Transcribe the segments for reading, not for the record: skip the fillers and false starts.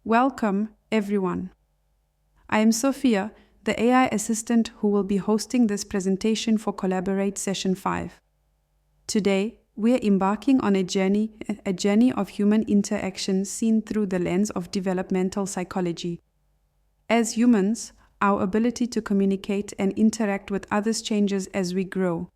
Welcome, everyone. I am Sophia, the AI assistant who will be hosting this presentation for Collaborate Session 5. Today, we are embarking on a journey of human interaction seen through the lens of developmental psychology. As humans, our ability to communicate and interact with others changes as we grow.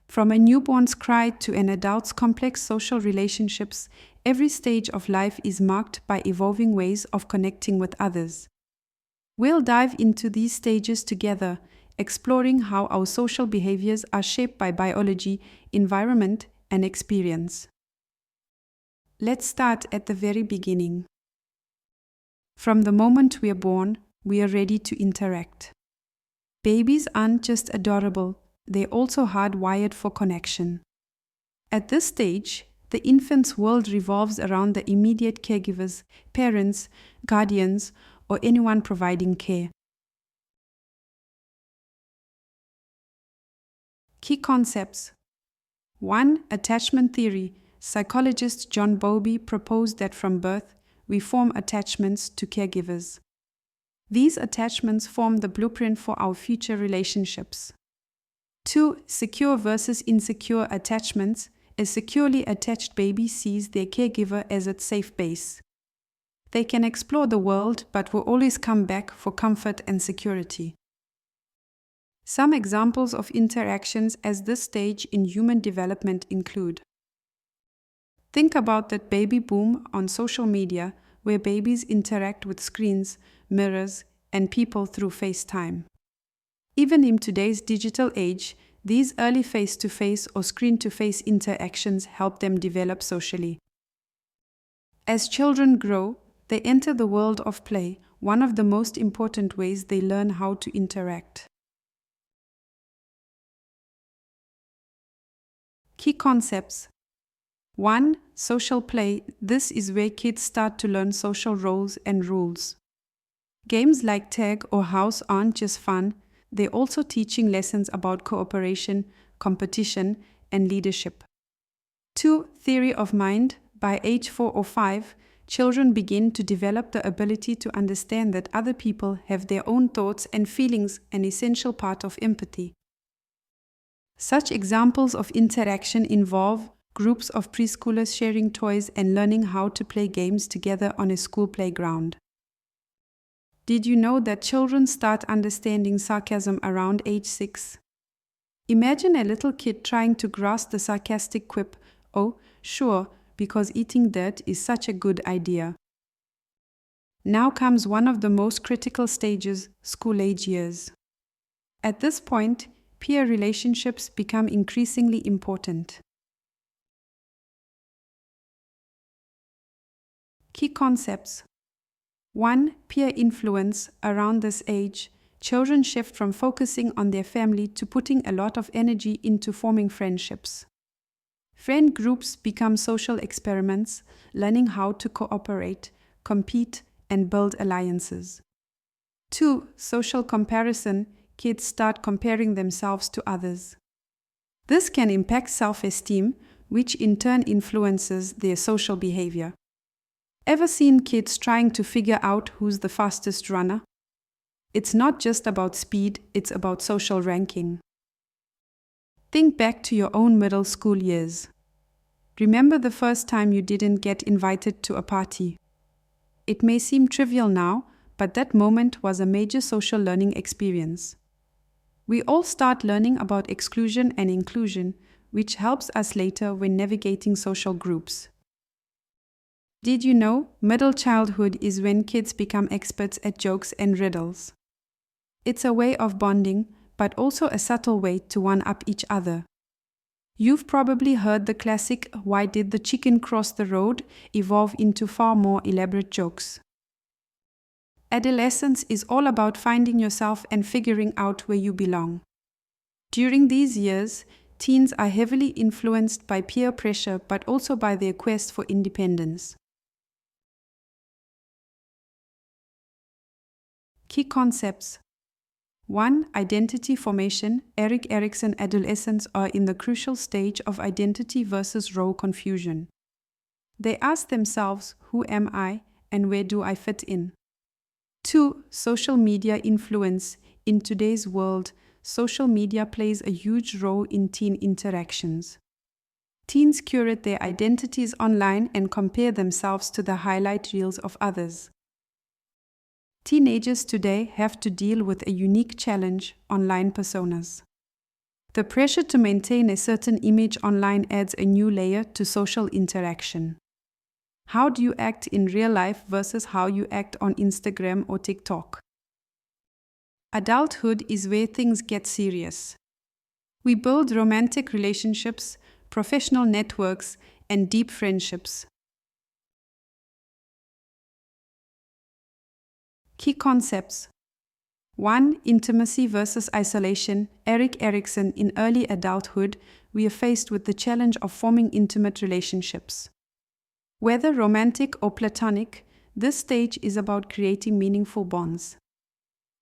From a newborn's cry to an adult's complex social relationships, every stage of life is marked by evolving ways of connecting with others. We'll dive into these stages together, exploring how our social behaviors are shaped by biology, environment, and experience. Let's start at the very beginning. From the moment we are born, we are ready to interact. Babies aren't just adorable, they're also hardwired for connection. At this stage, the infant's world revolves around the immediate caregivers, parents, guardians, or anyone providing care. Key concepts. 1. Attachment theory. Psychologist John Bowlby proposed that from birth, we form attachments to caregivers. These attachments form the blueprint for our future relationships. 2. Secure versus insecure attachments. A securely attached baby sees their caregiver as its safe base. They can explore the world but will always come back for comfort and security. Some examples of interactions at this stage in human development include: think about that baby boom on social media where babies interact with screens, mirrors, and people through FaceTime. Even in today's digital age, these early face-to-face or screen-to-face interactions help them develop socially. As children grow, they enter the world of play, one of the most important ways they learn how to interact. Key concepts. 1. Social play. This is where kids start to learn social roles and rules. Games like tag or house aren't just fun, they're also teaching lessons about cooperation, competition, and leadership. 2. Theory of mind. By age 4 or 5, children begin to develop the ability to understand that other people have their own thoughts and feelings, an essential part of empathy. Such examples of interaction involve groups of preschoolers sharing toys and learning how to play games together on a school playground. Did you know that children start understanding sarcasm around age 6? Imagine a little kid trying to grasp the sarcastic quip, "Oh, sure, because eating dirt is such a good idea." Now comes one of the most critical stages, school-age years. At this point, peer relationships become increasingly important. Key concepts. 1. Peer influence. Around this age, children shift from focusing on their family to putting a lot of energy into forming friendships. Friend groups become social experiments, learning how to cooperate, compete, and build alliances. 2. Social comparison. Kids start comparing themselves to others. This can impact self-esteem, which in turn influences their social behavior. Ever seen kids trying to figure out who's the fastest runner? It's not just about speed, it's about social ranking. Think back to your own middle school years. Remember the first time you didn't get invited to a party. It may seem trivial now, but that moment was a major social learning experience. We all start learning about exclusion and inclusion, which helps us later when navigating social groups. Did you know middle childhood is when kids become experts at jokes and riddles? It's a way of bonding, but also a subtle way to one-up each other. You've probably heard the classic "Why did the chicken cross the road?" evolve into far more elaborate jokes. Adolescence is all about finding yourself and figuring out where you belong. During these years, teens are heavily influenced by peer pressure but also by their quest for independence. Key concepts. 1. Identity formation. Erik Erikson. Adolescents are in the crucial stage of identity versus role confusion. They ask themselves, "Who am I?" and where do I fit in? 2. Social media influence. In today's world, social media plays a huge role in teen interactions. Teens curate their identities online and compare themselves to the highlight reels of others. Teenagers today have to deal with a unique challenge: online personas. The pressure to maintain a certain image online adds a new layer to social interaction. How do you act in real life versus how you act on Instagram or TikTok? Adulthood is where things get serious. We build romantic relationships, professional networks, and deep friendships. Key concepts. 1. Intimacy versus isolation. Erik Erikson. In early adulthood, we are faced with the challenge of forming intimate relationships. Whether romantic or platonic, this stage is about creating meaningful bonds.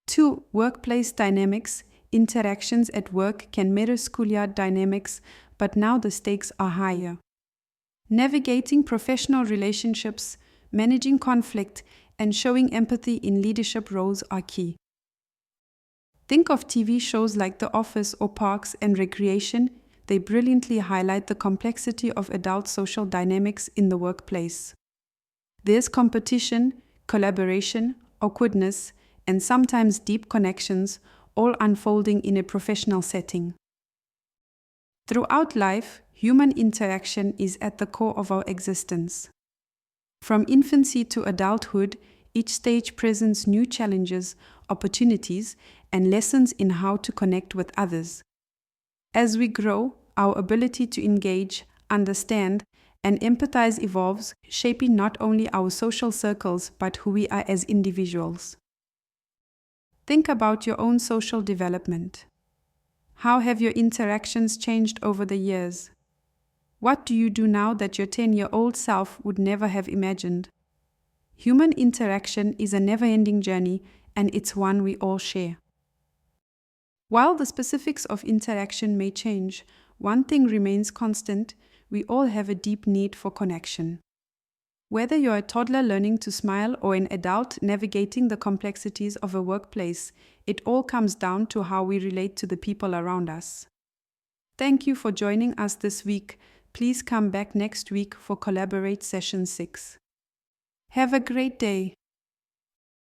2. Workplace dynamics. Interactions at work can mirror schoolyard dynamics, but now the stakes are higher. Navigating professional relationships, managing conflict, and showing empathy in leadership roles are key. Think of TV shows like The Office or Parks and Recreation. They brilliantly highlight the complexity of adult social dynamics in the workplace. There's competition, collaboration, awkwardness, and sometimes deep connections, all unfolding in a professional setting. Throughout life, human interaction is at the core of our existence. From infancy to adulthood, each stage presents new challenges, opportunities, and lessons in how to connect with others. As we grow, our ability to engage, understand, and empathize evolves, shaping not only our social circles but who we are as individuals. Think about your own social development. How have your interactions changed over the years? What do you do now that your 10-year-old self would never have imagined? Human interaction is a never-ending journey, and it's one we all share. While the specifics of interaction may change, one thing remains constant: we all have a deep need for connection. Whether you're a toddler learning to smile or an adult navigating the complexities of a workplace, it all comes down to how we relate to the people around us. Thank you for joining us this week. Please come back next week for Collaborate Session 6. Have a great day.